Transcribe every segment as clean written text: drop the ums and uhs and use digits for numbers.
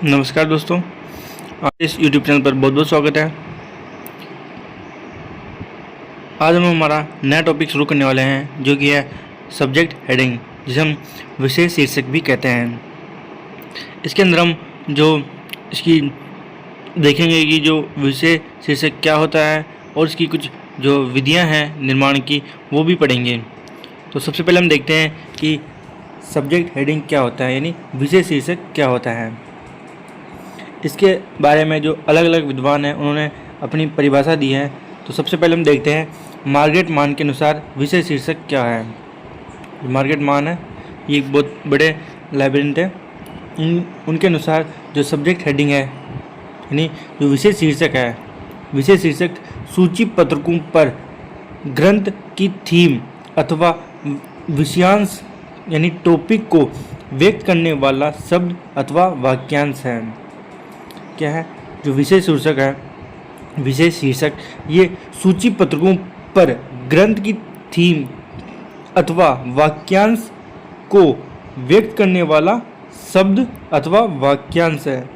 नमस्कार दोस्तों, आप इस YouTube चैनल पर बहुत बहुत स्वागत है। आज हम हमारा नया टॉपिक शुरू करने वाले हैं जो कि है सब्जेक्ट हेडिंग, जिसे हम विषय शीर्षक भी कहते हैं। इसके अंदर हम जो इसकी देखेंगे कि जो विषय शीर्षक क्या होता है और इसकी कुछ जो विधियां हैं निर्माण की वो भी पढ़ेंगे। तो सबसे पहले हम देखते हैं कि सब्जेक्ट हेडिंग क्या होता है, यानी विषय शीर्षक क्या होता है। इसके बारे में जो अलग अलग विद्वान हैं उन्होंने अपनी परिभाषा दी है। तो सबसे पहले हम देखते हैं मार्गरेट मान के अनुसार विषय शीर्षक क्या है। मार्गरेट मान है, ये एक बहुत बड़े लाइब्रेरियन थे। उनके अनुसार जो सब्जेक्ट हेडिंग है यानी जो विषय शीर्षक है, विषय शीर्षक सूची पत्रकों पर ग्रंथ की थीम अथवा विषयांश यानी टॉपिक को व्यक्त करने वाला शब्द अथवा वाक्यांश है। क्या है जो विषय शीर्षक है? विषय शीर्षक ये सूची पत्रकों पर ग्रंथ की थीम अथवा वाक्यांश को व्यक्त करने वाला शब्द अथवा वाक्यांश है।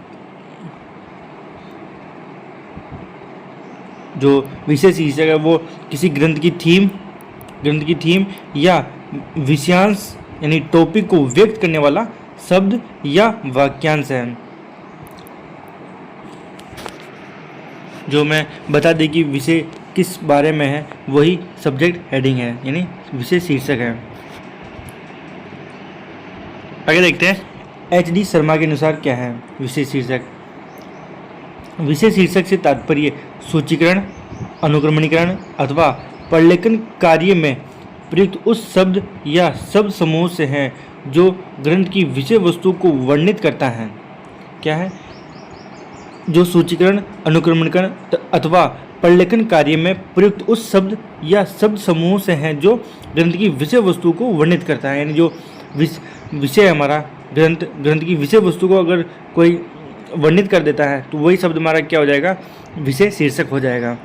जो विषय शीर्षक है वो किसी ग्रंथ की थीम या विषयांश यानी टॉपिक को व्यक्त करने वाला शब्द या वाक्यांश है। जो मैं बता दें कि विषय किस बारे में है, वही सब्जेक्ट हेडिंग है यानी विषय शीर्षक है। आगे देखते हैं HD शर्मा के अनुसार क्या है विषय शीर्षक। विषय शीर्षक से तात्पर्य सूचीकरण, अनुक्रमणीकरण अथवा प्रलेखन कार्य में प्रयुक्त उस शब्द या शब्द समूह से है जो ग्रंथ की विषय वस्तु को वर्णित करता है। क्या है जो सूचीकरण, अनुक्रमणीकरण अथवा प्रलेखन कार्य में प्रयुक्त उस शब्द या शब्द समूह से हैं जो ग्रंथ की विषय वस्तु को वर्णित करता है। यानी जो विषय हमारा ग्रंथ की विषय वस्तु को अगर कोई वर्णित कर देता है तो वही शब्द हमारा क्या हो जाएगा, विषय शीर्षक हो जाएगा।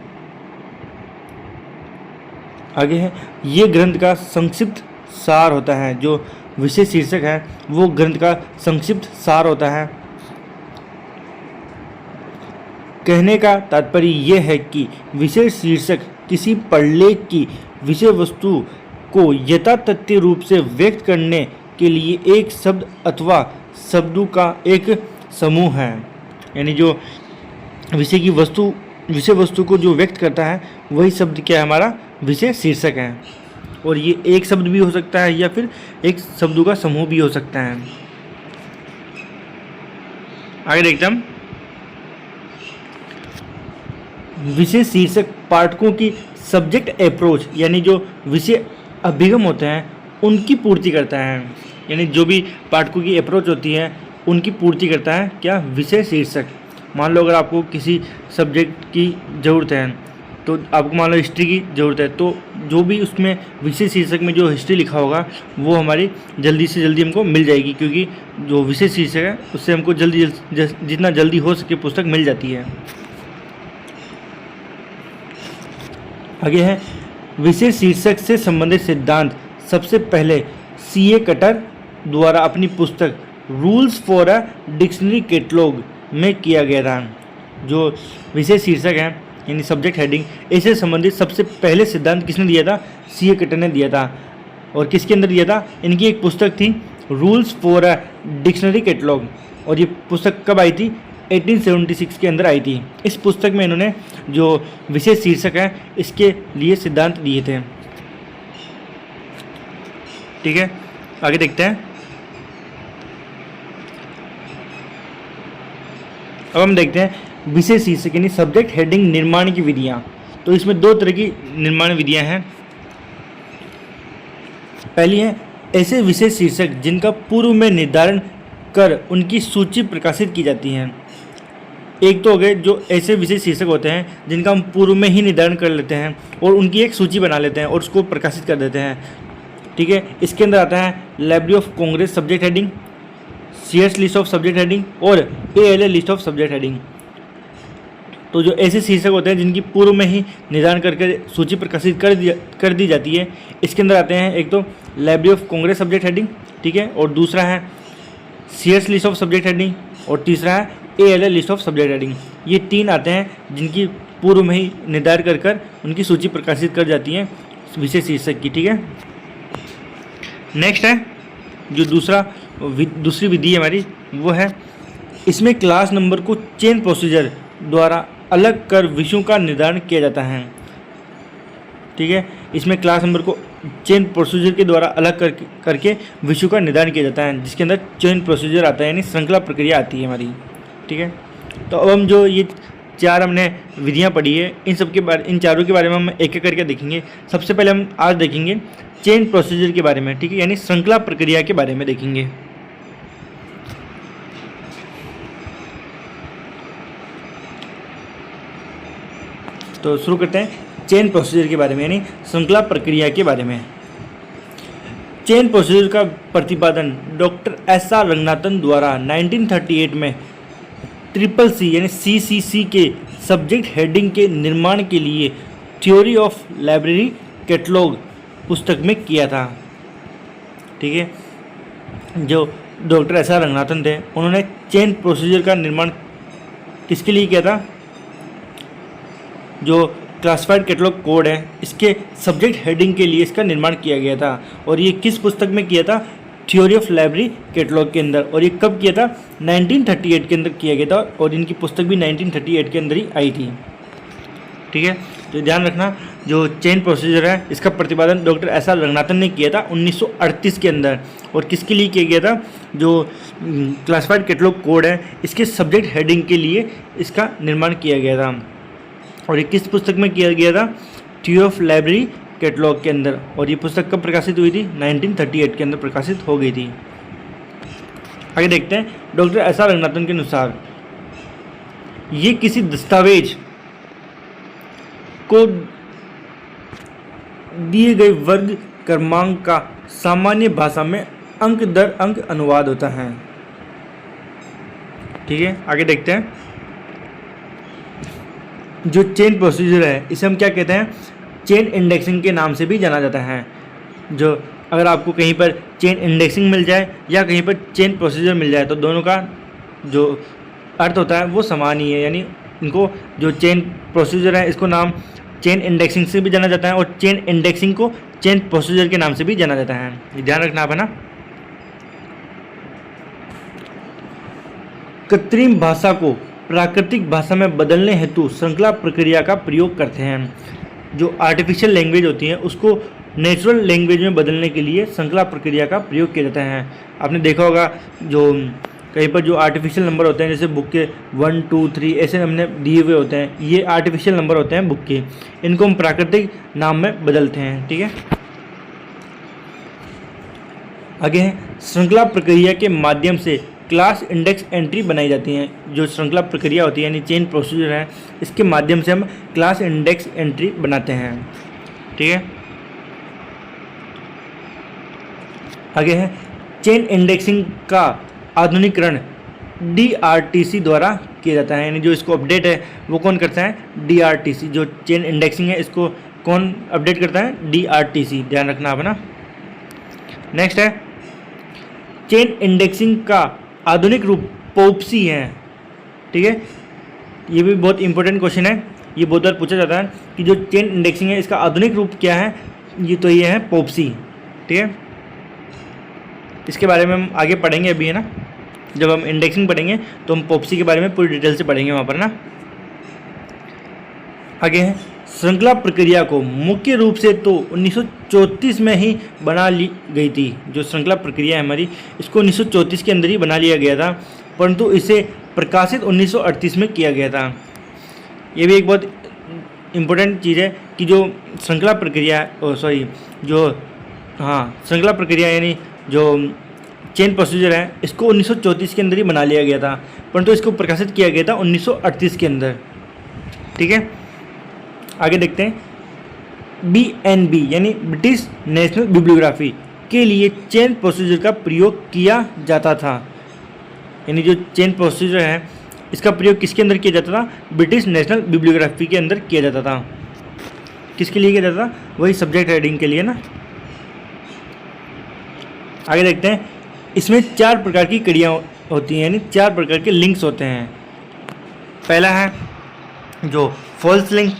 आगे है ये ग्रंथ का संक्षिप्त सार होता है। जो विषय शीर्षक है वो ग्रंथ का संक्षिप्त सार होता है। कहने का तात्पर्य यह है कि विषय शीर्षक किसी प्रलेख की विषय वस्तु को यथातथ्य रूप से व्यक्त करने के लिए एक शब्द अथवा शब्दों का एक समूह है। यानी जो विषय वस्तु को जो व्यक्त करता है वही शब्द क्या है, हमारा विषय शीर्षक है। और ये एक शब्द भी हो सकता है या फिर एक शब्दों का समूह भी हो सकता है। आगे देखते हैं हम विषय शीर्षक पाठकों की सब्जेक्ट अप्रोच यानी जो विषय अभिगम होते हैं उनकी पूर्ति करता है। यानी जो भी पाठकों की अप्रोच होती है उनकी पूर्ति करता है क्या, विषय शीर्षक। मान लो अगर आपको किसी सब्जेक्ट की ज़रूरत है तो आपको मान लो हिस्ट्री की ज़रूरत है, तो जो भी उसमें विषय शीर्षक में जो हिस्ट्री लिखा होगा वो हमारी जल्दी से जल्दी हमको मिल जाएगी, क्योंकि जो विषय शीर्षक है उससे हमको जितना जल्दी हो सके पुस्तक मिल जाती है। आगे है विषय शीर्षक से संबंधित सिद्धांत। सबसे पहले CA कटर द्वारा अपनी पुस्तक rules for a dictionary catalogue में किया गया था। जो विषय शीर्षक है यानी सब्जेक्ट हेडिंग, इससे संबंधित सबसे पहले सिद्धांत किसने दिया था, CA कटर ने दिया था। और किसके अंदर दिया था, इनकी एक पुस्तक थी rules for a dictionary catalogue, और ये पुस्तक कब आई थी, 1876 के अंदर आई थी। इस पुस्तक में इन्होंने जो विषय शीर्षक है इसके लिए सिद्धांत दिए थे। ठीक है, आगे देखते हैं। अब हम देखते हैं विषय शीर्षक यानी सब्जेक्ट हेडिंग निर्माण की विधियां। तो इसमें दो तरह की निर्माण विधियां हैं। पहली है ऐसे विषय शीर्षक जिनका पूर्व में निर्धारण कर उनकी सूची प्रकाशित की जाती है। एक तो हो गए जो ऐसे विषय शीर्षक होते हैं जिनका हम पूर्व में ही निर्धारण कर लेते हैं और उनकी एक सूची बना लेते हैं और उसको प्रकाशित कर देते हैं। ठीक है, इसके अंदर आता है library of Congress subject heading, CS list of subject heading और ALA list of subject heading. तो जो ऐसे शीर्षक होते हैं जिनकी पूर्व में ही निर्धारण करके सूची प्रकाशित कर दी जाती है, इसके अंदर आते हैं एक तो library of Congress subject heading, ठीक है, और दूसरा है CS list of subject heading, और तीसरा है ALL list of subject heading. ये 3 आते हैं जिनकी पूर्व में ही निर्धारित कर कर उनकी सूची प्रकाशित कर जाती है विषय शीर्षक की। ठीक है, नेक्स्ट है जो दूसरी विधि है हमारी, वो है इसमें क्लास नंबर को चेन प्रोसीजर द्वारा अलग कर विषयों का निर्धारण किया जाता है। ठीक है, इसमें क्लास नंबर को चेन प्रोसीजर के द्वारा अलग करके विषयों का निर्धारण किया जाता है, जिसके अंदर चेन प्रोसीजर आता है, यानी श्रृंखला प्रक्रिया आती है हमारी। ठीक है, तो अब हम जो ये 4 हमने विधियां पढ़ी है, इन चारों के बारे में हम एक एक करके देखेंगे। सबसे पहले हम आज देखेंगे चेन प्रोसीजर के बारे में। ठीक है, यानी श्रृंखला प्रक्रिया के बारे में देखेंगे। तो शुरू करते हैं चेन प्रोसीजर के बारे में, यानी श्रृंखला प्रक्रिया के बारे में। चेन प्रोसीजर का प्रतिपादन डॉक्टर SR रंगनाथन द्वारा 1938 में CCC यानी CCC के सब्जेक्ट हेडिंग के निर्माण के लिए थ्योरी ऑफ लाइब्रेरी कैटलॉग पुस्तक में किया था। ठीक है, जो डॉक्टर SR रंगनाथन थे, उन्होंने चेन प्रोसीजर का निर्माण किसके लिए किया था? जो क्लासिफाइड कैटलॉग कोड है, इसके सब्जेक्ट हेडिंग के लिए इसका निर्माण किया गया था। और ये किस पुस्तक में किया था? थ्योरी ऑफ लाइब्रेरी कैटलॉग के अंदर। और ये कब किया था? 1938 के अंदर किया गया था, और इनकी पुस्तक भी 1938 के अंदर ही आई थी। ठीक है, तो ध्यान रखना, जो चेन प्रोसीजर है इसका प्रतिपादन डॉक्टर SR रंगनाथन ने किया था 1938 के अंदर। और किसके लिए किया गया था? जो क्लासिफाइड कैटलॉग कोड है, इसके सब्जेक्ट हेडिंग के लिए इसका निर्माण किया गया था। और ये किस पुस्तक में किया गया था? थ्योरी ऑफ लाइब्रेरी कैटलॉग के अंदर। और ये पुस्तक कब प्रकाशित हुई थी? 1938 के अंदर प्रकाशित हो गई थी। आगे देखते हैं, डॉक्टर SR रंगनाथन के अनुसार ये किसी दस्तावेज को दिए गए वर्ग क्रमांक का सामान्य भाषा में अंक दर अंक अनुवाद होता है। ठीक है, आगे देखते हैं, जो चेन प्रोसीजर है इसे हम क्या कहते हैं? चेन इंडेक्सिंग के नाम से भी जाना जाता है। जो अगर आपको कहीं पर चेन इंडेक्सिंग मिल जाए या कहीं पर चेन प्रोसीजर मिल जाए, तो दोनों का जो अर्थ होता है वो समान ही है। यानी इनको जो चेन प्रोसीजर है इसको नाम चेन इंडेक्सिंग से भी जाना जाता है, और चेन इंडेक्सिंग को चेन प्रोसीजर के नाम से भी जाना जाता है। ये ध्यान रखना आप, है ना। कृत्रिम भाषा को प्राकृतिक भाषा में बदलने हेतु श्रृंखला प्रक्रिया का प्रयोग करते हैं। जो आर्टिफिशियल लैंग्वेज होती है उसको नेचुरल लैंग्वेज में बदलने के लिए श्रृंखला प्रक्रिया का प्रयोग किया जाता है। आपने देखा होगा, जो कहीं पर जो आर्टिफिशियल नंबर होते हैं, जैसे बुक के 1 2 3 ऐसे हमने दिए हुए होते हैं, ये आर्टिफिशियल नंबर होते हैं बुक के, इनको हम प्राकृतिक नाम में बदलते हैं। ठीक है, आगे है, श्रृंखला प्रक्रिया के माध्यम से क्लास इंडेक्स एंट्री बनाई जाती हैं। जो श्रृंखला प्रक्रिया होती है यानी चेन प्रोसीजर है, इसके माध्यम से हम क्लास इंडेक्स एंट्री बनाते हैं। ठीक है, आगे है, चेन इंडेक्सिंग का आधुनिकीकरण DRTC द्वारा किया जाता है। यानी जो इसको अपडेट है वो कौन करता है? DRTC। जो चेन इंडेक्सिंग है इसको कौन अपडेट करता है? DRTC। ध्यान रखना आप, ना। नेक्स्ट है, चेन इंडेक्सिंग का आधुनिक रूप POPC है। ठीक है, ये भी बहुत इंपॉर्टेंट क्वेश्चन है, ये बहुत बार पूछा जाता है कि जो चेन इंडेक्सिंग है इसका आधुनिक रूप क्या है? ये है POPC। ठीक है, इसके बारे में हम आगे पढ़ेंगे अभी, है ना। जब हम इंडेक्सिंग पढ़ेंगे तो हम POPC के बारे में पूरी डिटेल से पढ़ेंगे वहाँ पर, ना। आगे है, श्रृंखला प्रक्रिया को मुख्य रूप से तो 1934 में ही बना ली गई थी। जो श्रृंखला प्रक्रिया है हमारी, इसको 1934 के अंदर ही बना लिया गया था, परंतु इसे प्रकाशित 1938 में किया गया था। ये भी एक बहुत इम्पोर्टेंट चीज़ है कि जो श्रृंखला प्रक्रिया श्रृंखला प्रक्रिया यानी जो चेन प्रोसीजर है, इसको 1934 के अंदर ही बना लिया गया था, परंतु इसको प्रकाशित किया गया था 1938 के अंदर। ठीक है, आगे देखते हैं, BNB यानी ब्रिटिश नेशनल बिब्लियोग्राफी के लिए चेन प्रोसीजर का प्रयोग किया जाता था। यानी जो चेन प्रोसीजर है इसका प्रयोग किसके अंदर किया जाता था? ब्रिटिश नेशनल बिब्लियोग्राफी के अंदर किया जाता था। किसके लिए किया जाता था? वही सब्जेक्ट हेडिंग के लिए, ना। आगे देखते हैं, इसमें 4 प्रकार की होती हैं, यानी 4 प्रकार के लिंक्स होते हैं। पहला है जो फॉल्स लिंक।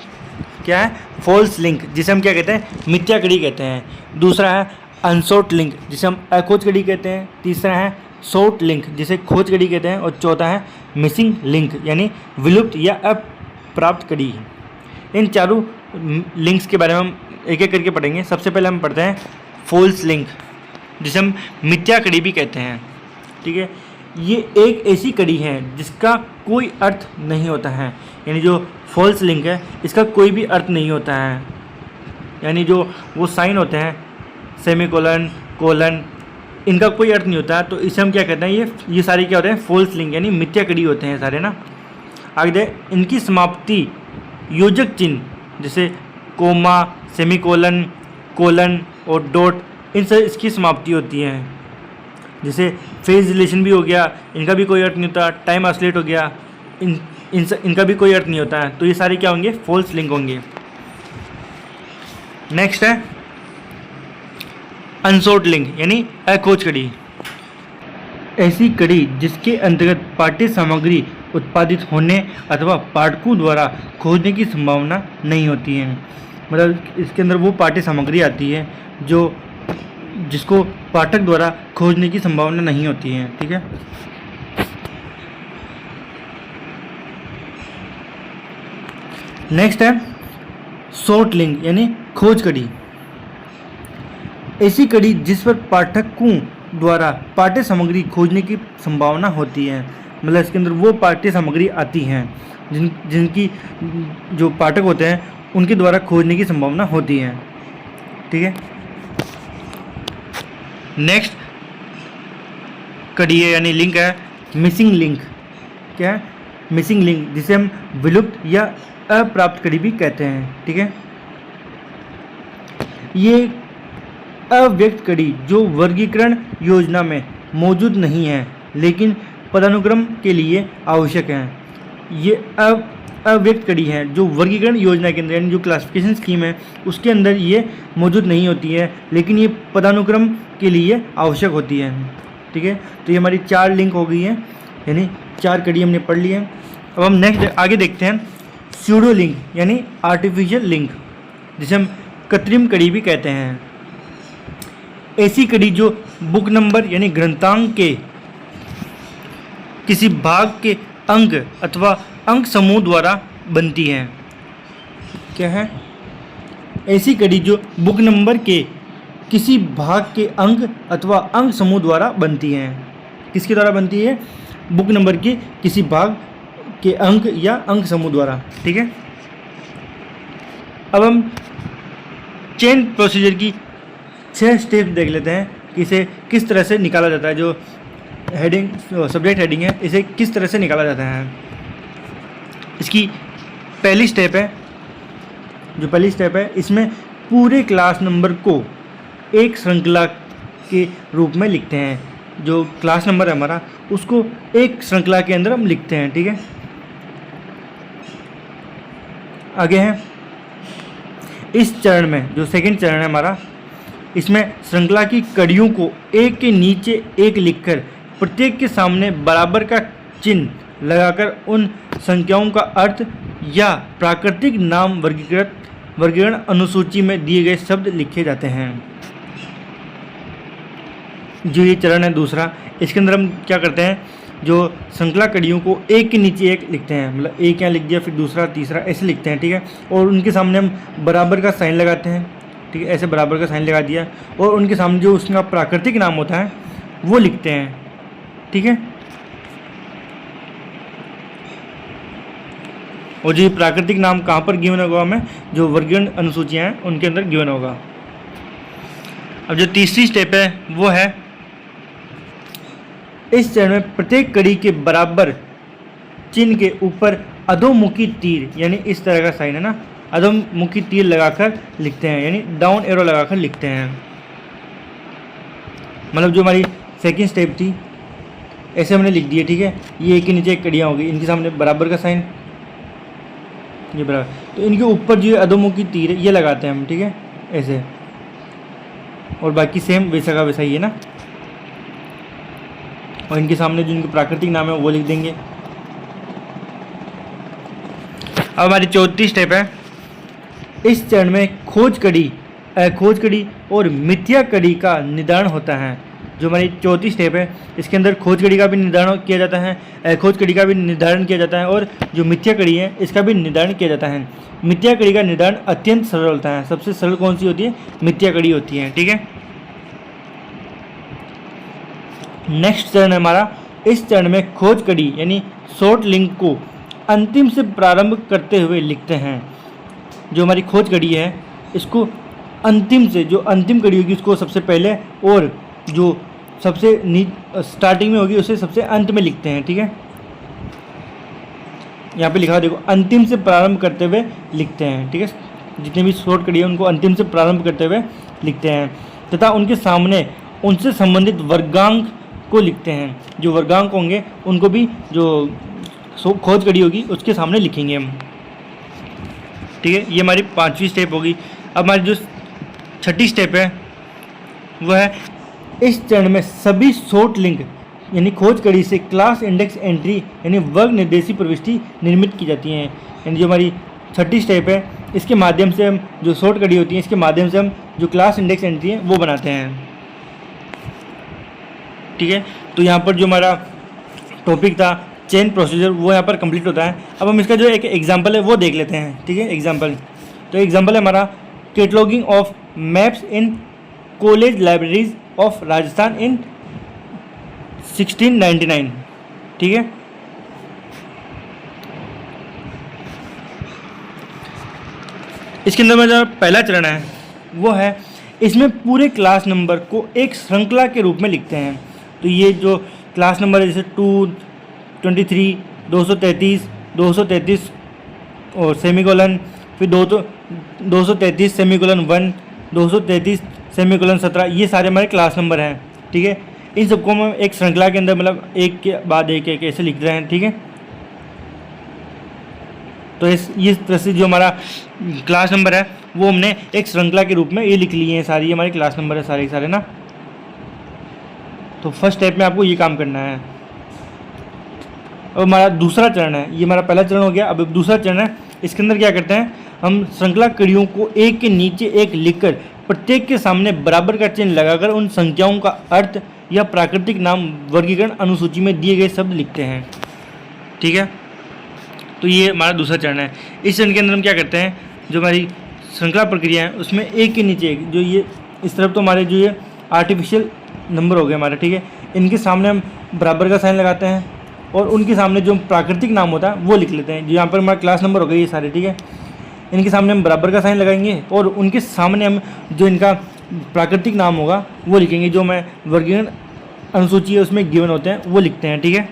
क्या है? फॉल्स लिंक, जिसे हम क्या कहते हैं? मिथ्या कड़ी कहते हैं। दूसरा है अनसॉर्ट लिंक, जिसे हम अखोज कड़ी कहते हैं। तीसरा है शॉर्ट लिंक, जिसे खोज कड़ी कहते हैं। और चौथा है मिसिंग लिंक, यानी विलुप्त या अप्राप्त कड़ी। इन चारों लिंक्स के बारे में हम एक एक करके पढ़ेंगे। सबसे पहले हम पढ़ते हैं फॉल्स लिंक, जिसे हम मिथ्या कड़ी भी कहते हैं। ठीक है, ये एक ऐसी कड़ी है जिसका कोई अर्थ नहीं होता है, यानी जो फॉल्स लिंक है इसका कोई भी अर्थ नहीं होता है, यानी जो वो साइन होते हैं सेमीकोलन, कोलन, इनका कोई अर्थ नहीं होता है। तो इसे हम क्या कहते हैं? ये सारे क्या होते हैं? फॉल्स लिंक, यानी मिथ्या कड़ी होते हैं सारे ना। आगे दे, इनकी समाप्ति योजक चिन्ह जैसे कोमा, सेमीकोलन, कोलन और डॉट, इन सब इसकी समाप्ति होती है। जैसे फेज रिलेशन भी हो गया, इनका भी कोई अर्थ नहीं होता। टाइम आइसोलेट हो गया, इनका भी कोई अर्थ नहीं होता है। तो ये सारे क्या होंगे? फॉल्स लिंक होंगे। नेक्स्ट है अनसॉर्ट लिंक, यानी अखोज कड़ी। ऐसी कड़ी जिसके अंतर्गत पाठ्य सामग्री उत्पादित होने अथवा पाठकों द्वारा खोजने की संभावना नहीं होती है। मतलब इसके अंदर वो पाठ्य सामग्री आती है जिसको पाठक द्वारा खोजने की संभावना नहीं होती है। ठीक है, नेक्स्ट है शॉर्ट लिंक, यानी खोज कड़ी। ऐसी कड़ी जिस पर पाठकों द्वारा पाठ्य सामग्री खोजने की संभावना होती है। मतलब इसके अंदर वो पाठ्य सामग्री आती हैं जिनकी जो पाठक होते हैं उनके द्वारा खोजने की संभावना होती है। ठीक है, नेक्स्ट कड़ी है यानी लिंक है मिसिंग लिंक। क्या है? मिसिंग लिंक, जिसे हम विलुप्त या अप्राप्त कड़ी भी कहते हैं। ठीक है, ये अव्यक्त कड़ी जो वर्गीकरण योजना में मौजूद नहीं है लेकिन पदानुक्रम के लिए आवश्यक है। ये अव्यक्त कड़ी है जो वर्गीकरण योजना के अंदर, यानी जो क्लासिफिकेशन स्कीम है उसके अंदर ये मौजूद नहीं होती है, लेकिन ये पदानुक्रम के लिए आवश्यक होती है। ठीक है, तो ये हमारी 4 लिंक हो गई है, यानी 4 कड़ी हमने पढ़ ली है। अब हम नेक्स्ट आगे देखते हैं स्यूडो लिंक, यानी आर्टिफिशियल लिंक, जिसे हम कृत्रिम कड़ी भी कहते हैं। ऐसी कड़ी जो बुक नंबर यानी ग्रंथांक के किसी भाग के अंक अथवा अंक समूह द्वारा बनती है। क्या है? ऐसी कड़ी जो बुक नंबर के किसी भाग के अंक अथवा अंक समूह द्वारा बनती हैं। किसके द्वारा बनती है? बुक नंबर के किसी भाग के अंक या अंक समूह द्वारा। ठीक है, अब हम चेन प्रोसीजर की 6 स्टेप देख लेते हैं कि इसे किस तरह से निकाला जाता है। जो हेडिंग सब्जेक्ट हेडिंग है इसे किस तरह से निकाला जाता है। इसकी पहली स्टेप है, इसमें पूरे क्लास नंबर को एक श्रृंखला के रूप में लिखते हैं। जो क्लास नंबर है हमारा उसको एक श्रृंखला के अंदर हम लिखते हैं। ठीक है, आगे है इस चरण में, जो सेकंड चरण है हमारा, इसमें श्रृंखला की कड़ियों को एक के नीचे एक लिखकर प्रत्येक के सामने बराबर का चिन्ह लगाकर उन संख्याओं का अर्थ या प्राकृतिक नाम वर्गीकरण अनुसूची में दिए गए शब्द लिखे जाते हैं। जो ये चरण है दूसरा, इसके अंदर हम क्या करते हैं? जो श्रृंखला कड़ियों को एक के नीचे एक लिखते हैं, मतलब एक यहाँ लिख दिया फिर दूसरा तीसरा ऐसे लिखते हैं। ठीक है, और उनके सामने हम बराबर का साइन लगाते हैं। ठीक है, ऐसे बराबर का साइन लगा दिया और उनके सामने जो उसका प्राकृतिक नाम होता है वो लिखते हैं। ठीक है, और जो प्राकृतिक नाम कहाँ पर गिवन होगा हमें? जो वर्गीकरण अनुसूचियाँ हैं उनके अंदर गिवन होगा। अब जो तीसरी स्टेप है वो है इस चरण में प्रत्येक कड़ी के बराबर चिन्ह के ऊपर अधोमुखी तीर, यानी इस तरह का साइन है ना, अधोमुखी तीर लगाकर लिखते हैं, यानी डाउन एरो लगाकर लिखते हैं। मतलब जो हमारी सेकंड स्टेप थी ऐसे हमने लिख दिए। ठीक है, ये एक के नीचे एक कड़ियाँ होगी, इनके सामने बराबर का साइन, ये बराबर, तो इनके ऊपर जो अधोमुखी तीर है ये लगाते हैं हम। ठीक है, ऐसे, और बाकी सेम वैसा का वैसा ही है ना। और इनके सामने जो इनके प्राकृतिक नाम है वो लिख देंगे। अब हमारी चौथी स्टेप है, इस चरण में खोज कड़ी और मिथ्या कड़ी का निर्धारण होता है। जो हमारी चौथी स्टेप है इसके अंदर खोज कड़ी का भी निर्धारण किया जाता है, अखोज कड़ी का भी निर्धारण किया जाता है और जो मिथ्या कड़ी है इसका भी निर्धारण किया जाता है। मिथ्या कड़ी का निर्धारण अत्यंत सरल होता है। सबसे सरल कौन सी होती है? मिथ्या कड़ी होती है। ठीक है, नेक्स्ट चरण है हमारा, इस चरण में खोज कड़ी यानी शॉर्ट लिंक को अंतिम से प्रारंभ करते हुए लिखते हैं। जो हमारी खोज कड़ी है इसको अंतिम से, जो अंतिम कड़ी होगी उसको सबसे पहले और जो सबसे स्टार्टिंग में होगी उसे सबसे अंत में लिखते हैं। ठीक है, यहाँ पे लिखा देखो, अंतिम से प्रारंभ करते हुए लिखते हैं। ठीक है, जितनी भी शॉर्ट कड़ी है उनको अंतिम से प्रारंभ करते हुए लिखते हैं तथा उनके सामने उनसे संबंधित वर्गांक को लिखते हैं। जो वर्गांक होंगे उनको भी जो खोज कड़ी होगी उसके सामने लिखेंगे हम। ठीक है, ये हमारी 5वीं स्टेप होगी। अब हमारी जो 6ठी स्टेप है वह है, इस चरण में सभी शॉर्ट लिंक यानी खोज कड़ी से क्लास इंडेक्स एंट्री यानी वर्ग निर्देशी प्रविष्टि निर्मित की जाती हैं। यानी जो हमारी 6ठी स्टेप है इसके माध्यम से हम जो शॉर्ट कड़ी होती है इसके माध्यम से हम जो क्लास इंडेक्स एंट्री है वो बनाते हैं। ठीक है, तो यहाँ पर जो हमारा टॉपिक था चेन प्रोसीजर वो यहाँ पर कंप्लीट होता है। अब हम इसका जो एक एग्जांपल है वो देख लेते हैं। ठीक है, एग्जांपल, तो एग्जांपल है हमारा cataloguing of maps in college libraries of Rajasthan in 1699। ठीक है, इसके अंदर में जो पहला चरण है वो है, इसमें पूरे क्लास नंबर को एक श्रृंखला के रूप में लिखते हैं। तो ये जो क्लास नंबर है जैसे 223, 233, 233 और सेमीकोलन, फिर 233 सेमीकोलन 1, 233 सेमीकोलन 17, ये सारे हमारे क्लास नंबर हैं। ठीक है, इन सबको हम एक श्रृंखला के अंदर मतलब एक के बाद एक एक ऐसे लिख रहे हैं। ठीक है, तो इस तरह से जो हमारा क्लास नंबर है वो हमने एक श्रृंखला के रूप में ये लिख लिए हैं। सारी हमारे क्लास नंबर है सारे के सारे ना। तो फर्स्ट स्टेप में आपको ये काम करना है। अब हमारा दूसरा चरण है, ये हमारा पहला चरण हो गया। अब दूसरा चरण है, इसके अंदर क्या करते हैं हम, श्रृंखला कड़ियों को एक के नीचे एक लिखकर प्रत्येक के सामने बराबर का चिन्ह लगाकर उन संख्याओं का अर्थ या प्राकृतिक नाम वर्गीकरण अनुसूची में दिए गए शब्द लिखते हैं। ठीक है, तो ये हमारा दूसरा चरण है। इस चरण के अंदर हम क्या करते हैं, जो हमारी श्रृंखला प्रक्रिया है उसमें एक के नीचे एक, जो ये इस तरफ तो हमारे जो ये आर्टिफिशियल नंबर हो गए हमारे। ठीक है, इनके सामने हम बराबर का साइन लगाते हैं और उनके सामने जो प्राकृतिक नाम होता है वो लिख लेते हैं। जो यहाँ पर हमारा क्लास नंबर हो गए ये सारे। ठीक है, इनके सामने हम बराबर का साइन लगाएंगे और उनके सामने हम जो इनका प्राकृतिक नाम होगा वो लिखेंगे। जो मैं वर्गीकरण अनुसूची है उसमें गिवन होते हैं वो लिखते हैं। ठीक है,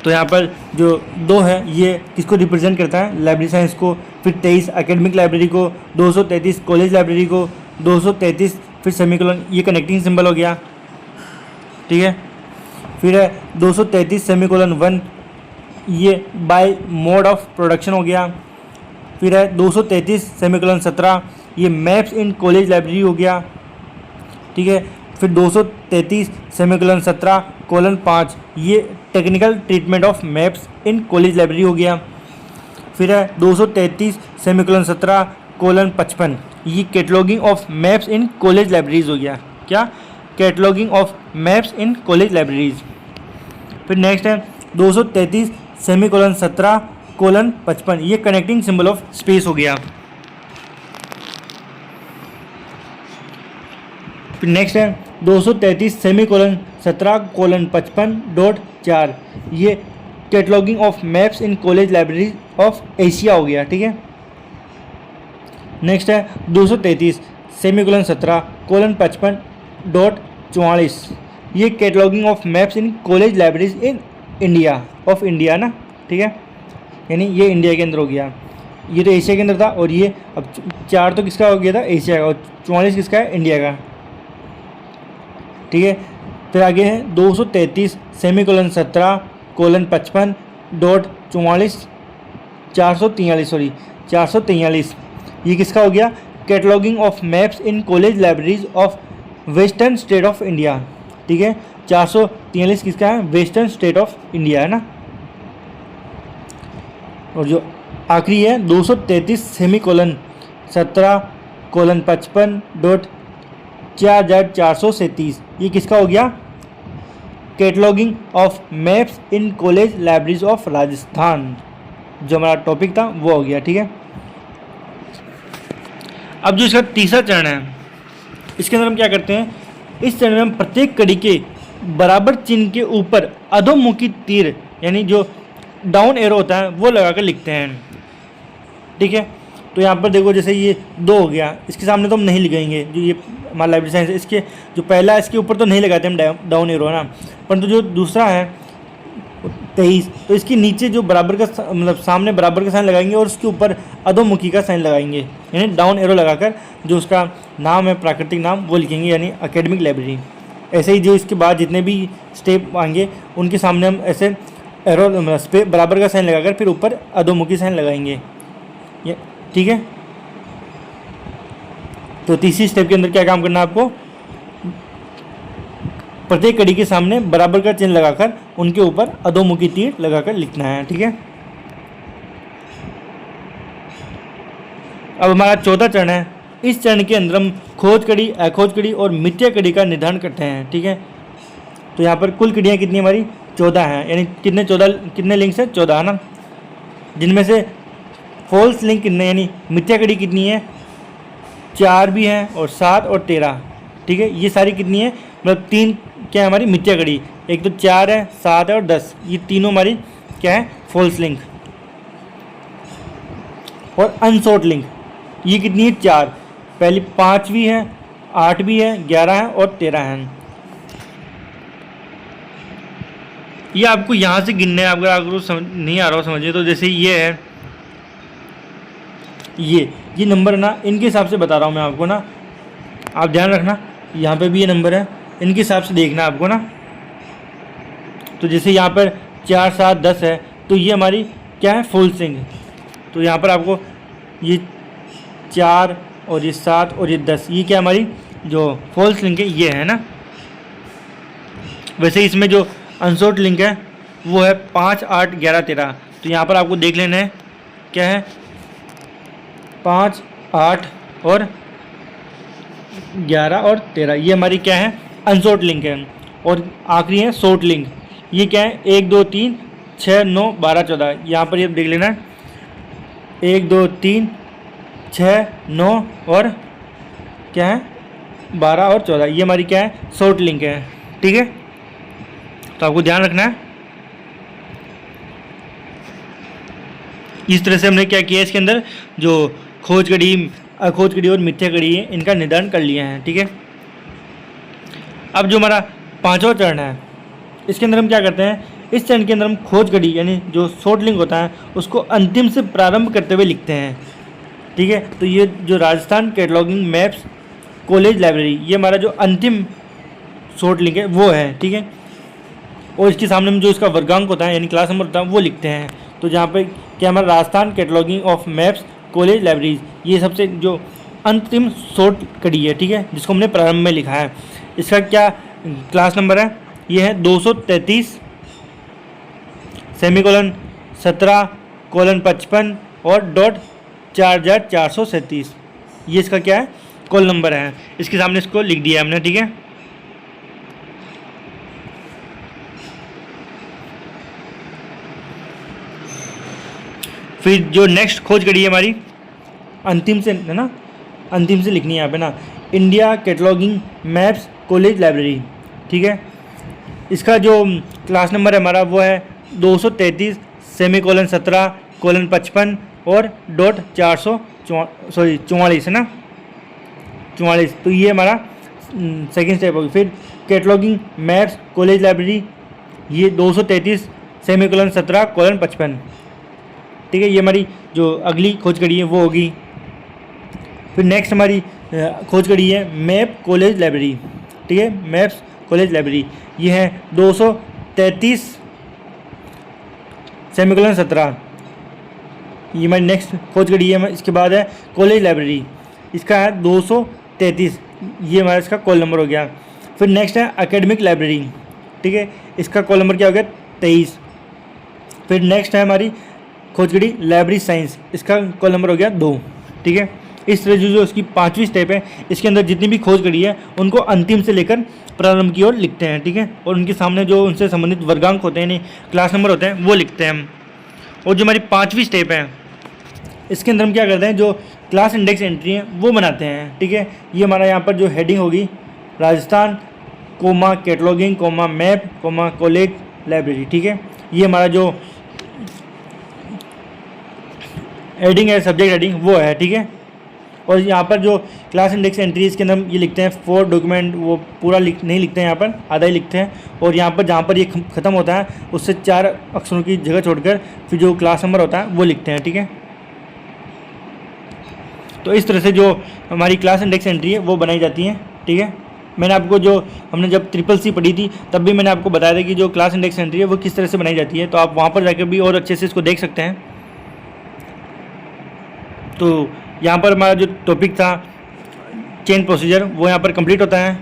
तो यहाँ पर जो 2 है ये किसको रिप्रेजेंट करता है, लाइब्रेरी साइंस को। फिर 23 एकेडमिक लाइब्रेरी को, 233 कॉलेज लाइब्रेरी को, 233 फिर सेमीकोलन, ये कनेक्टिंग सिंबल हो गया। ठीक है, फिर है 233 सेमीकोलन 1, ये बाय मोड ऑफ प्रोडक्शन हो गया। फिर है 233 सेमीकोलन 17, ये मैप्स इन कॉलेज लाइब्रेरी हो गया। ठीक है, फिर 233 सेमीकोलन 17:5, ये technical treatment of maps in college library हो गया। फिर है 233 सेमीकोलन 17:55, ये cataloguing of maps in college libraries हो गया। क्या? Cataloguing of maps in college libraries. फिर नेक्स्ट है 233 सेमीकोलन 17:55, ये कनेक्टिंग सिंबल ऑफ स्पेस हो गया। फिर नेक्स्ट है 233 सेमीकोलन 17:55.4, ये cataloguing of maps in college library of Asia हो गया। ठीक है, नेक्स्ट है 233 सेमीकोलन 17:55.44, ये cataloguing of maps in college libraries in India of India ना। ठीक है, यानी ये इंडिया के अंदर हो गया, ये तो एशिया के अंदर था और ये अब 4 तो किसका हो गया था, एशिया का, और 44 किसका है, इंडिया का। ठीक है, फिर आगे है 233 सेमीकोलन 17:55.44 443, ये किसका हो गया, cataloguing of maps in college libraries of western state of India. ठीक है, 443 किसका है? वेस्टर्न स्टेट ऑफ इंडिया है ना। और जो आखिरी है 233 सेमीकोलन 17:55.4437, ये किसका हो गया? Cataloguing of maps in college libraries of Rajasthan, जो हमारा टॉपिक था वो हो गया। ठीक है, अब जो इसका तीसरा चरण है, इसके अंदर हम क्या करते हैं? इस चरण में हम प्रत्येक कड़ी के बराबर चिन्ह के ऊपर अधोमुखी तीर यानी जो डाउन एरो होता है वो लगाकर लिखते हैं। ठीक है, तो यहाँ पर देखो जैसे ये 2 हो गया, इसके सामने तो हम नहीं लिखेंगे, जो ये हमारा लाइब्रेरी साइंस है इसके जो पहला है इसके ऊपर तो नहीं लगाते हम डाउन एरो है ना, परंतु जो दूसरा है 23 तो इसके नीचे जो बराबर का मतलब सामने बराबर का साइन लगाएंगे और उसके ऊपर अधोमुखी का साइन लगाएंगे, यानी डाउन एरो लगाकर जो उसका नाम है प्राकृतिक नाम वो लिखेंगे, यानी एकेडमिक लाइब्रेरी। ऐसे ही जो इसके बाद जितने भी स्टेप आएंगे उनके सामने हम ऐसे एरो बराबर का साइन लगाकर फिर ऊपर अधोमुखी साइन लगाएंगे। ये ठीक है, तो तीसरी स्टेप के अंदर क्या काम करना है आपको? प्रत्येक कड़ी के सामने बराबर का चिन्ह लगाकर उनके ऊपर अधोमुखी तीर लगाकर लिखना है। ठीक है, अब हमारा चौथा चरण है। इस चरण के अंदर हम खोज कड़ी, अखोज कड़ी और मिथ्या कड़ी का निर्धारण करते हैं। ठीक है, तो यहाँ पर कुल कड़ियाँ कितनी हमारी 14 हैं, यानी कितने लिंक्स है? 14 है ना, जिनमें से फॉल्स लिंक कितने यानी मिथ्या कड़ी कितनी है? 4 भी हैं और 7 और 13। ठीक है, ये सारी कितनी है? मतलब 3 क्या है हमारी मिथ्या कड़ी, एक तो 4 है, 7 है और 10, ये तीनों हमारी क्या है? False link. और अनसॉर्ट लिंक ये कितनी है? 4, पहली 5 भी है, 8 भी है, 11 है और 13 है। ये आपको यहाँ से गिनना है, अगर आपको समझ नहीं आ रहा हो समझिए, तो जैसे ये है, ये नंबर ना इनके हिसाब से बता रहा हूँ मैं आपको ना, आप ध्यान रखना, यहाँ पे भी ये नंबर है, इनके हिसाब से देखना आपको ना। तो जैसे यहाँ पर 4, 7, 10 है, तो ये हमारी क्या है? False link. तो यहाँ पर आपको ये 4 और ये 7 और ये 10, ये क्या हमारी जो फॉल्स लिंक है ये है ना। वैसे इसमें जो अनसॉर्ट लिंक है वो है 5, 8, 11, 13। तो यहाँ पर आपको देख लेना है क्या है? 5, 8 और 11 और 13, ये हमारी क्या है? अनसॉर्ट लिंक है। और आखिरी है शॉर्ट लिंक, ये क्या है? 1, 2, 3, 6, 9, 12, 14। यहाँ पर ये देख लेना है 1, 2, 3, 6, 9 और क्या है? 12 और 14, ये हमारी क्या है? शॉर्ट लिंक है। ठीक है, तो आपको ध्यान रखना है। इस तरह से हमने क्या किया, इसके अंदर जो खोज कड़ी, अखोज कड़ी और मिथ्या कड़ी है इनका निर्धारण कर लिया है। ठीक है, अब जो हमारा 5वां चरण है, इसके अंदर हम क्या करते हैं? इस चरण के अंदर हम खोज कड़ी यानी जो शॉर्ट लिंक होता है उसको अंतिम से प्रारंभ करते हुए लिखते हैं। ठीक है, तो ये जो Rajasthan cataloguing maps college library, ये हमारा जो अंतिम शॉर्ट लिंक है वो है। ठीक है, और इसके सामने में जो इसका वर्गांक होता है यानी क्लास नंबर होता है वो लिखते हैं। तो जहाँ पे क्या हमारा Rajasthan cataloguing of maps college libraries, ये सबसे जो अंतिम शॉर्ट कड़ी है। ठीक है, जिसको हमने प्रारंभ में लिखा है, इसका क्या क्लास नंबर है? ये है 233 सेमीकोलन 17:55 और डॉट 4437, ये इसका क्या है? कॉल नंबर है। इसके सामने इसको लिख दिया हमने। ठीक है, फिर जो नेक्स्ट खोज कड़ी है हमारी अंतिम से है ना, अंतिम से लिखनी है यहाँ पे ना, India cataloguing maps college library. ठीक है, इसका जो क्लास नंबर है हमारा वो है 233 सेमीकोलन 17:55 और डॉट 44 है ना, 44। तो ये हमारा सेकेंड स्टेप होगी। फिर कैटलॉगिंग मैप्स कॉलेज लाइब्रेरी, ये 233 सेमीकोलन 17:55। ठीक है, ये हमारी जो अगली खोज कड़ी है वो होगी। फिर नेक्स्ट हमारी खोज कड़ी है मैप कॉलेज लाइब्रेरी। ठीक है, मैप्स कॉलेज लाइब्रेरी, ये है 233 सेमीकोलन 17, ये हमारी नेक्स्ट खोज कड़ी है। इसके बाद है कॉलेज लाइब्रेरी, इसका है 233, ये हमारा इसका कॉल नंबर हो गया। फिर नेक्स्ट है एकेडमिक लाइब्रेरी, ठीक है, इसका कॉल नंबर क्या हो गया 23। फिर नेक्स्ट है हमारी खोजगढ़ी लाइब्रेरी साइंस, इसका कॉल नंबर हो गया 2, ठीक है। इस तरह जो इसकी 5वीं स्टेप है, इसके अंदर जितनी भी खोजगढ़ी है उनको अंतिम से लेकर प्रारंभ की ओर लिखते हैं, ठीक है, और उनके सामने जो उनसे संबंधित वर्गांक होते हैं यानी क्लास नंबर होते हैं वो लिखते हैं हम। और जो हमारी 5वीं स्टेप है, इसके अंदर हम क्या करते हैं, जो क्लास इंडेक्स एंट्री है वो बनाते हैं, ठीक है। ये हमारा यहाँ पर जो हेडिंग होगी Rajasthan comma cataloguing comma map comma college library, ठीक है, ये हमारा जो हेडिंग है सब्जेक्ट हेडिंग वो है, ठीक है। और यहाँ पर जो क्लास इंडेक्स एंट्री इसके अंदर हम ये लिखते हैं फॉर डॉक्यूमेंट, वो पूरा नहीं लिखते हैं, यहाँ पर आधा ही लिखते हैं। और यहाँ पर जहाँ पर ये ख़त्म होता है उससे 4 अक्षरों की जगह छोड़कर फिर जो क्लास नंबर होता है वो लिखते हैं, ठीक है। तो इस तरह से जो हमारी क्लास इंडेक्स एंट्री है वो बनाई जाती है, ठीक है। मैंने आपको जो हमने जब CCC पढ़ी थी तब भी मैंने आपको बताया था कि जो क्लास इंडेक्स एंट्री है वो किस तरह से बनाई जाती है, तो आप वहाँ पर जाकर भी और अच्छे से इसको देख सकते हैं। तो यहाँ पर हमारा जो टॉपिक था चेन प्रोसीजर वो यहाँ पर कंप्लीट होता है।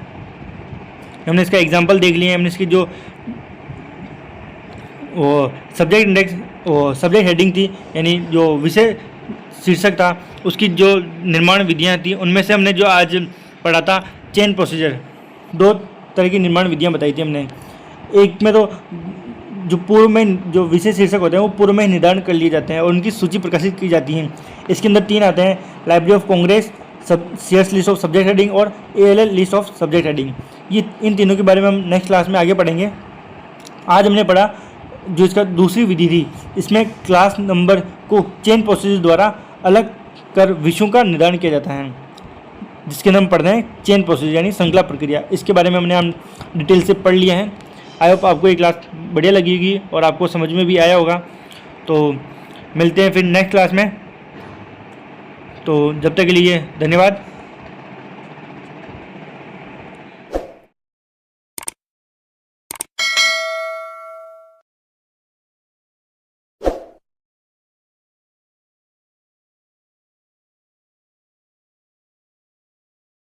हमने इसका एग्जांपल देख लिया है, हमने इसकी जो वो सब्जेक्ट इंडेक्स वो सब्जेक्ट हेडिंग थी यानी जो विषय शीर्षक था उसकी जो निर्माण विधियाँ थी उनमें से हमने जो आज पढ़ा था चेन प्रोसीजर, 2 तरह की निर्माण विधियाँ बताई थी हमने। एक में तो जो पूर्व में जो विषय शीर्षक होते हैं वो पूर्व में निर्धारण कर लिए जाते हैं और उनकी सूची प्रकाशित की जाती है। इसके अंदर 3 आते हैं, library of Congress, CS list of subject heading और ALL list of subject heading. ये इन तीनों के बारे में हम नेक्स्ट क्लास में आगे पढ़ेंगे। आज हमने पढ़ा जो इसका दूसरी विधि थी, इसमें क्लास नंबर को चेन प्रोसीजर द्वारा अलग कर विषयों का निर्धारण किया जाता है, जिसके अंदर हम पढ़ रहे हैं चेन प्रोसीजर यानी श्रृंखला प्रक्रिया। इसके बारे में हम डिटेल से पढ़ लिया है। आई होप आपको ये क्लास बढ़िया लगी होगी और आपको समझ में भी आया होगा। तो मिलते हैं फिर नेक्स्ट क्लास में, तो जब तक के लिए धन्यवाद।